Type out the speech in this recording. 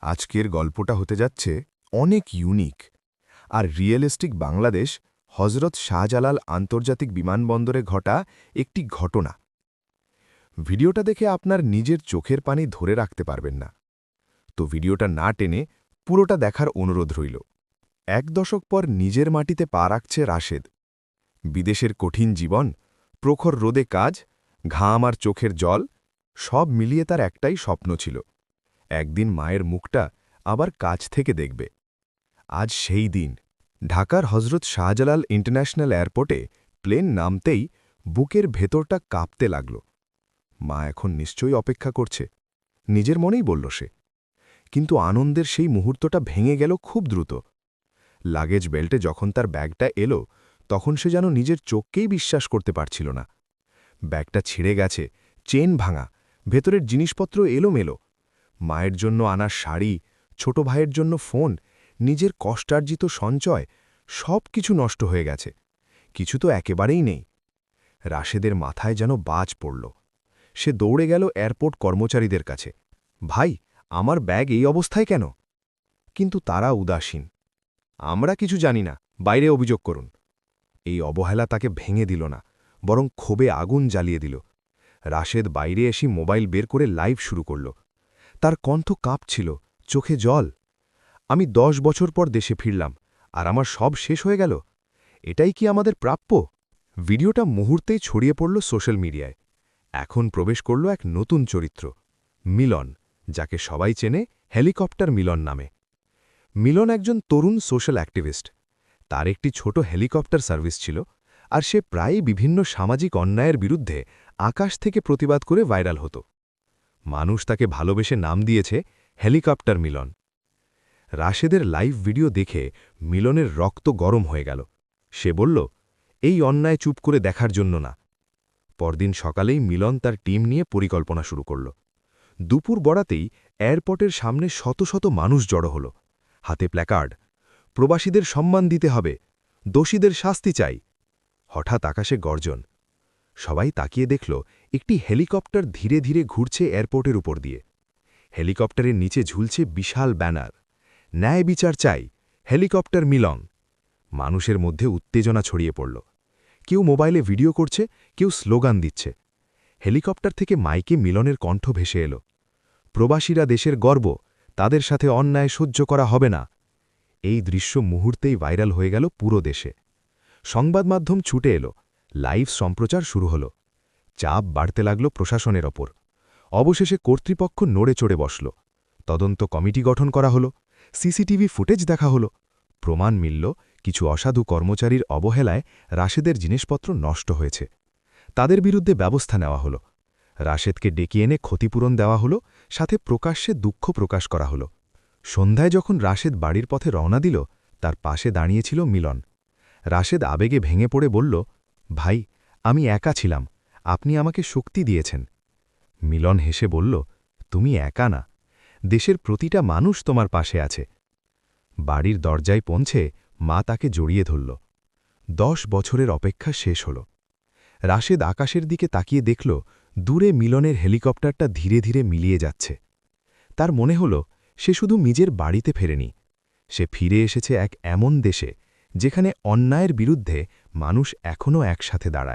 আজকের গল্পটা হতে যাচ্ছে অনেক ইউনিক আর রিয়েলিস্টিক বাংলাদেশ হজরত শাহজালাল আন্তর্জাতিক বিমানবন্দরে ঘটা একটি ঘটনা। ভিডিওটা দেখে আপনার নিজের চোখের পানি ধরে রাখতে পারবেন না, তো ভিডিওটা না টেনে পুরোটা দেখার অনুরোধ রইল। 1 দশক পর নিজের মাটিতে পা রাখছে রাশেদ। বিদেশের কঠিন জীবন, প্রখর রোদে কাজ, ঘাম আর চোখের জল, সব মিলিয়ে তার একটাই স্বপ্ন ছিল, একদিন মায়ের মুখটা আবার কাছ থেকে দেখবে। আজ সেই দিন। ঢাকার হজরত শাহজালাল ইন্টারন্যাশনাল এয়ারপোর্টে প্লেন নামতেই বুকের ভেতরটা কাঁপতে লাগল। মা এখন নিশ্চয়ই অপেক্ষা করছে, নিজের মনেই বলল সে। কিন্তু আনন্দের সেই মুহূর্তটা ভেঙে গেল খুব দ্রুত। লাগেজ বেল্টে যখন তার ব্যাগটা এলো, তখন সে যেন নিজের চোখকেই বিশ্বাস করতে পারছিল না। ব্যাগটা ছিঁড়ে গেছে, চেন ভাঙা, ভেতরের জিনিসপত্র এলোমেলো। মায়ের জন্য আনা শাড়ি, ছোট ভাইয়ের জন্য ফোন, নিজের কষ্টার্জিত সঞ্চয়, সব কিছু নষ্ট হয়ে গেছে। কিছু তো একেবারেই নেই। রাশেদের মাথায় যেন বাজ পড়ল। সে দৌড়ে গেল এয়ারপোর্ট কর্মচারীদের কাছে। ভাই, আমার ব্যাগ এই অবস্থায় কেন? কিন্তু তারা উদাসীন। আমরা কিছু জানি না, বাইরে অভিযোগ করুন। এই অবহেলা তাকে ভেঙে দিল না, বরং ক্ষোভে আগুন জ্বালিয়ে দিল। রাশেদ বাইরে এসে মোবাইল বের করে লাইভ শুরু করল। তার কণ্ঠ কাঁপছিল, চোখে জল। আমি 10 বছর পর দেশে ফিরলাম, আর আমার সব শেষ হয়ে গেল। এটাই কি আমাদের প্রাপ্য? ভিডিওটা মুহূর্তেই ছড়িয়ে পড়ল সোশ্যাল মিডিয়ায়। এখন প্রবেশ করল এক নতুন চরিত্র, মিলন, যাকে সবাই চেনে হেলিকপ্টার মিলন নামে। মিলন একজন তরুণ সোশ্যাল অ্যাক্টিভিস্ট। তার একটি ছোট হেলিকপ্টার সার্ভিস ছিল, আর সে প্রায়ই বিভিন্ন সামাজিক অন্যায়ের বিরুদ্ধে আকাশ থেকে প্রতিবাদ করে ভাইরাল হতো। মানুষ তাকে ভালোবেসে নাম দিয়েছে হেলিকপ্টার মিলন। রাশেদের লাইভ ভিডিও দেখে মিলনের রক্ত গরম হয়ে গেল। সে বলল, এই অন্যায় চুপ করে দেখার জন্য না। পরদিন সকালেই মিলন তার টিম নিয়ে পরিকল্পনা শুরু করল। দুপুর গড়াতেই এয়ারপোর্টের সামনে শত শত মানুষ জড়ো হল, হাতে প্ল্যাকার্ড, প্রবাসীদের সম্মান দিতে হবে, দোষীদের শাস্তি চাই। হঠাৎ আকাশে গর্জন। সবাই তাকিয়ে দেখল একটি হেলিকপ্টার ধীরে ধীরে ঘুরছে এয়ারপোর্টের উপর দিয়ে। হেলিকপ্টারের নিচে ঝুলছে বিশাল ব্যানার, ন্যায় বিচার চাই, হেলিকপ্টার মিলন। মানুষের মধ্যে উত্তেজনা ছড়িয়ে পড়ল। কেউ মোবাইলে ভিডিও করছে, কেউ স্লোগান দিচ্ছে। হেলিকপ্টার থেকে মাইকে মিলনের কণ্ঠ ভেসে এলো, প্রবাসীরা দেশের গর্ব, তাদের সাথে অন্যায় সহ্য করা হবে না। এই দৃশ্য মুহূর্তেই ভাইরাল হয়ে গেল পুরো দেশে। সংবাদ মাধ্যম ছুটে এলো, লাইভ সম্প্রচার শুরু হল। চাপ বাড়তে লাগল প্রশাসনের ওপর। অবশেষে কর্তৃপক্ষ নড়ে চড়ে বসল। তদন্ত কমিটি গঠন করা হল, সিসিটিভি ফুটেজ দেখা হল। প্রমাণ মিলল কিছু অসাধু কর্মচারীর অবহেলায় রাশেদের জিনিসপত্র নষ্ট হয়েছে। তাদের বিরুদ্ধে ব্যবস্থা নেওয়া হল। রাশেদকে ডেকে এনে ক্ষতিপূরণ দেওয়া হল, সাথে প্রকাশ্যে দুঃখ প্রকাশ করা হল। সন্ধ্যায় যখন রাশেদ বাড়ির পথে রওনা দিল, তার পাশে দাঁড়িয়েছিল মিলন। রাশেদ আবেগে ভেঙে পড়ে বলল, ভাই, আমি একা ছিলাম, আপনি আমাকে শক্তি দিয়েছেন। মিলন হেসে বলল, তুমি একা না, দেশের প্রতিটা মানুষ তোমার পাশে আছে। বাড়ির দরজায় পৌঁছে মা তাকে জড়িয়ে ধরল। 10 বছরের অপেক্ষা শেষ হল। রাশেদ আকাশের দিকে তাকিয়ে দেখল দূরে মিলনের হেলিকপ্টারটা ধীরে ধীরে মিলিয়ে যাচ্ছে। তার মনে হল সে শুধু নিজের বাড়িতে ফেরেনি, সে ফিরে এসেছে এক এমন দেশে যেখানে অন্যায়ের বিরুদ্ধে মানুষ এখনও একসাথে দাঁড়ায়।